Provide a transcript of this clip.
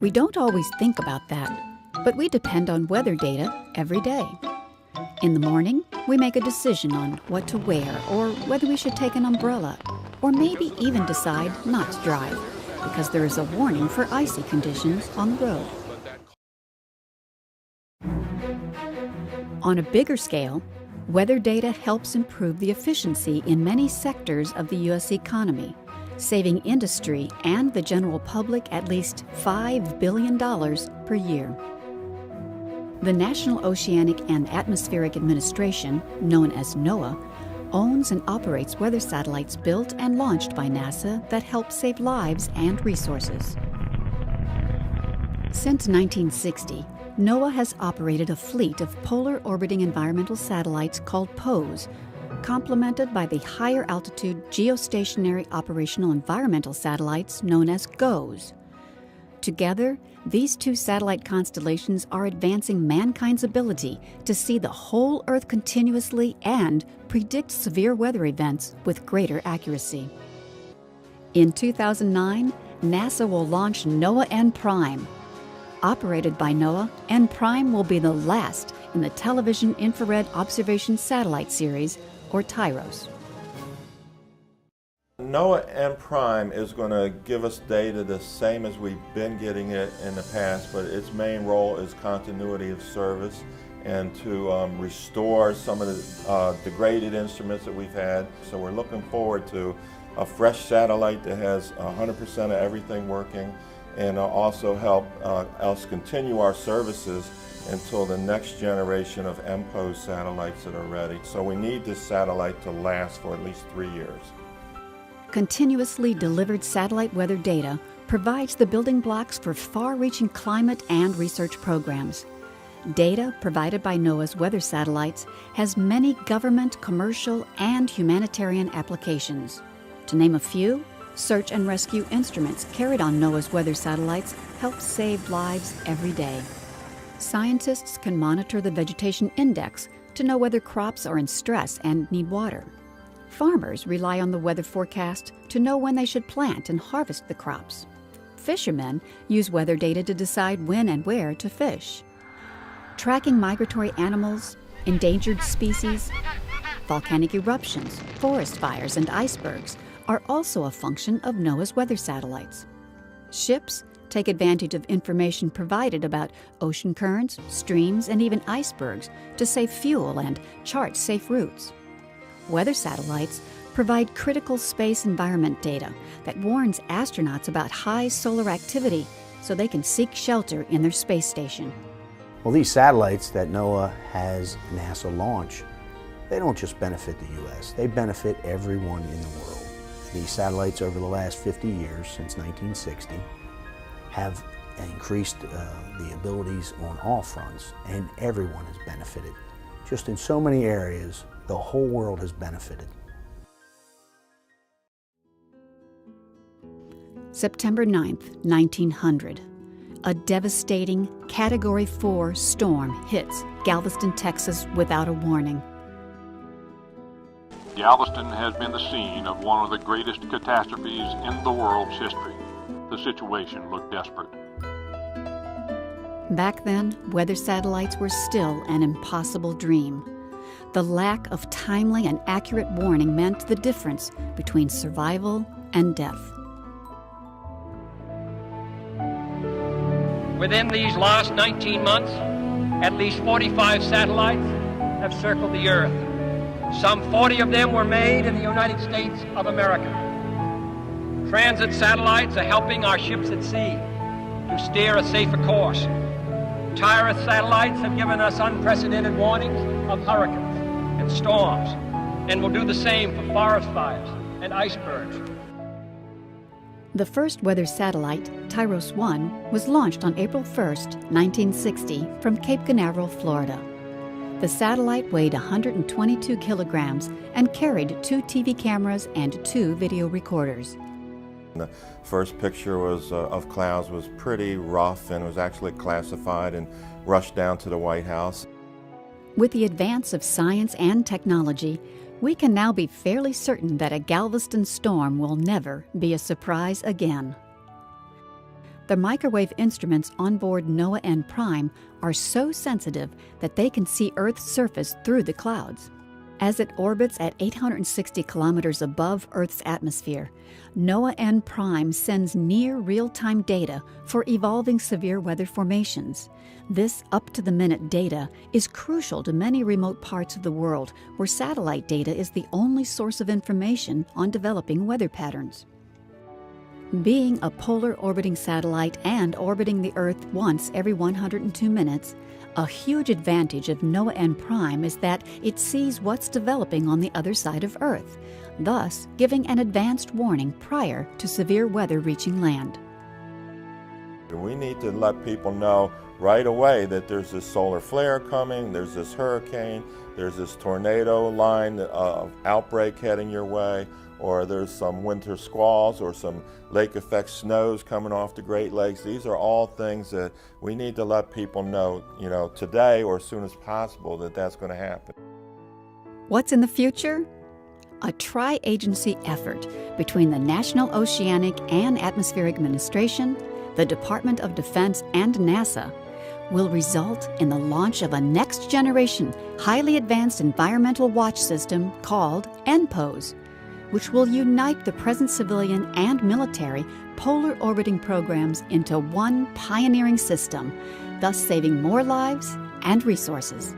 We don't always think about that, but we depend on weather data every day. In the morning, we make a decision on what to wear or whether we should take an umbrella, or maybe even decide not to drive because there is a warning for icy conditions on the road. On a bigger scale, weather data helps improve the efficiency in many sectors of the U.S. economy, saving industry and the general public at least $5 billion per year. The National Oceanic and Atmospheric Administration, known as NOAA, owns and operates weather satellites built and launched by NASA that help save lives and resources. Since 1960, NOAA has operated a fleet of polar orbiting environmental satellites called POES, complemented by the higher altitude geostationary operational environmental satellites known as GOES. Together, these two satellite constellations are advancing mankind's ability to see the whole Earth continuously and predict severe weather events with greater accuracy. In 2009, NASA will launch NOAA N-Prime. Operated by NOAA, N-Prime will be the last in the Television Infrared Observation Satellite Series, or TIROS. NOAA N-Prime is going to give us data the same as we've been getting it in the past, but its main role is continuity of service and to restore some of the degraded instruments that we've had. So we're looking forward to a fresh satellite that has 100% of everything working, and also help us continue our services until the next generation of MPOS satellites that are ready. So we need this satellite to last for at least 3 years. Continuously delivered satellite weather data provides the building blocks for far-reaching climate and research programs. Data provided by NOAA's weather satellites has many government, commercial, and humanitarian applications. To name a few, search and rescue instruments carried on NOAA's weather satellites help save lives every day. Scientists can monitor the vegetation index to know whether crops are in stress and need water. Farmers rely on the weather forecast to know when they should plant and harvest the crops. Fishermen use weather data to decide when and where to fish. Tracking migratory animals, endangered species, volcanic eruptions, forest fires, and icebergs are also a function of NOAA's weather satellites. Ships take advantage of information provided about ocean currents, streams, and even icebergs to save fuel and chart safe routes. Weather satellites provide critical space environment data that warns astronauts about high solar activity so they can seek shelter in their space station. Well, these satellites that NOAA has NASA launch, they don't just benefit the U.S., they benefit everyone in the world. These satellites over the last 50 years, since 1960, have increased the abilities on all fronts, and everyone has benefited. Just in so many areas, the whole world has benefited. September 9th, 1900. A devastating Category 4 storm hits Galveston, Texas without a warning. Galveston has been the scene of one of the greatest catastrophes in the world's history. The situation looked desperate. Back then, weather satellites were still an impossible dream. The lack of timely and accurate warning meant the difference between survival and death. Within these last 19 months, at least 45 satellites have circled the Earth. Some 40 of them were made in the United States of America. Transit satellites are helping our ships at sea to steer a safer course. TIROS satellites have given us unprecedented warnings of hurricanes and storms, and will do the same for forest fires and icebergs. The first weather satellite, TIROS-1, was launched on April 1, 1960, from Cape Canaveral, Florida. The satellite weighed 122 kilograms and carried 2 TV cameras and 2 video recorders. The first picture was of clouds was pretty rough and was actually classified and rushed down to the White House. With the advance of science and technology, we can now be fairly certain that a Galveston storm will never be a surprise again. The microwave instruments on board NOAA and Prime are so sensitive that they can see Earth's surface through the clouds. As it orbits at 860 kilometers above Earth's atmosphere, NOAA and Prime sends near real-time data for evolving severe weather formations. This up-to-the-minute data is crucial to many remote parts of the world where satellite data is the only source of information on developing weather patterns. Being a polar orbiting satellite and orbiting the Earth once every 102 minutes, a huge advantage of NOAA and Prime is that it sees what's developing on the other side of Earth, thus giving an advanced warning prior to severe weather reaching land. We need to let people know right away that there's this solar flare coming, there's this hurricane, there's this tornado line outbreak heading your way, or there's some winter squalls or some lake effect snows coming off the Great Lakes. These are all things that we need to let people know, today or as soon as possible that that's going to happen. What's in the future? A tri-agency effort between the National Oceanic and Atmospheric Administration, the Department of Defense, and NASA will result in the launch of a next-generation, highly advanced environmental watch system called NPOS, which will unite the present civilian and military polar orbiting programs into one pioneering system, thus saving more lives and resources.